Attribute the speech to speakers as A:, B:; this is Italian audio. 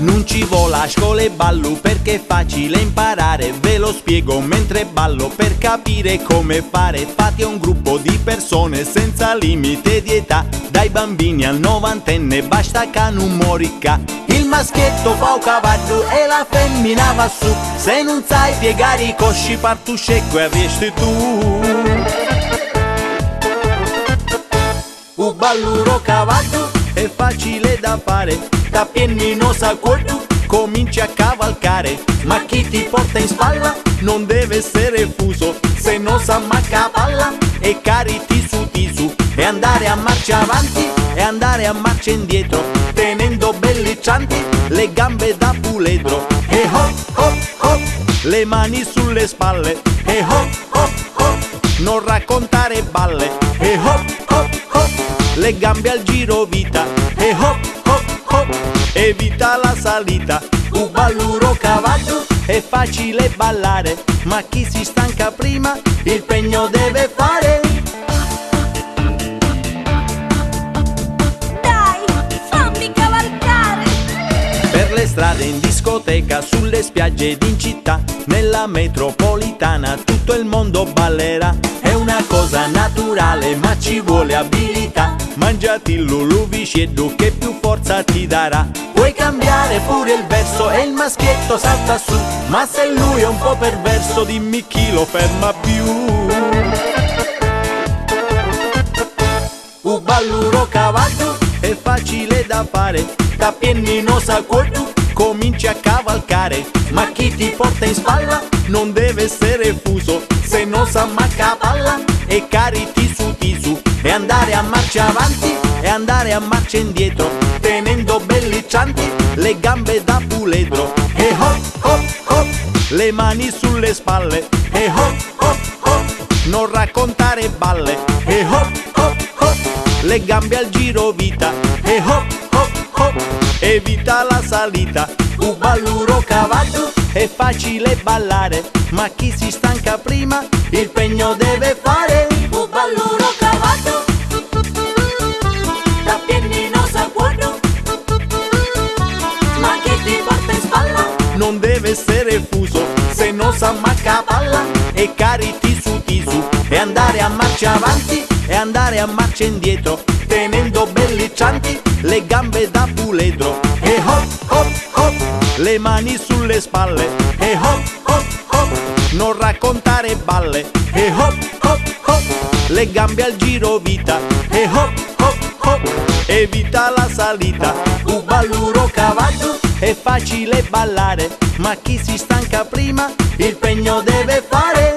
A: Non ci vola a scuola e ballo perché è facile imparare. Ve lo spiego mentre ballo per capire come fare. Fate un gruppo di persone senza limite di età, dai bambini al novantenne, basta che non morica. Il maschietto fa un cavallo e la femmina va su. Se non sai piegare i cosci partu scecco e riesci tu. Un balluro cavallo è facile da fare, da piennino s'accordo cominci a cavalcare. Ma chi ti porta in spalla non deve essere fuso, se no s'ammacca palla e cariti su tisu. E andare a marcia avanti e andare a marcia indietro, tenendo belliccianti le gambe da puledro. E hop hop hop, le mani sulle spalle. E hop hop hop, non raccontare balle. E hop hop hop, le gambe al giro vita. E hop hop hop, evita la salita. Un balluro cavallo è facile ballare, ma chi si stanca prima il pegno deve fare.
B: Dai, fammi cavalcare!
A: Per le strade, in discoteca, sulle spiagge ed in città, nella metropolitana tutto il mondo ballerà. È una cosa naturale ma ci vuole abilità. Mangiati il luluvisceddo che più forza ti darà. Puoi cambiare pure il verso e il maschietto salta su, ma se lui è un po' perverso dimmi chi lo ferma più. Un balluro cavallo è facile da fare, da piennino s'accordo cominci a cavalcare. Ma chi ti porta in spalla non deve essere fuso, se no s'ammacca palla e cariti su tisu. E andare a marcia avanti e andare a marcia indietro, tenendo belliccianti le gambe da puledro. E hop hop hop, le mani sulle spalle. E hop hop hop, non raccontare balle. E hop hop hop, le gambe al giro vita. E hop hop hop, evita la salita. Un balluro cavallo è facile ballare, ma chi si stanca prima il pegno deve fare.
B: Un balluro cavallo, da piennino s'accordo, ma chi ti porta in spalla
A: non deve essere fuso, se no s'ammacca palla e cariti su tisu. E andare a marcia avanti e andare a marcia indietro, tenendo belliccianti le gambe da puledro. E hop hop hop, le mani sulle spalle. E hop hop hop, non raccontare balle. E hop hop hop, le gambe al giro vita. E hop hop hop, evita la salita. Un balluro cavallo è facile ballare, ma chi si stanca prima il pegno deve fare.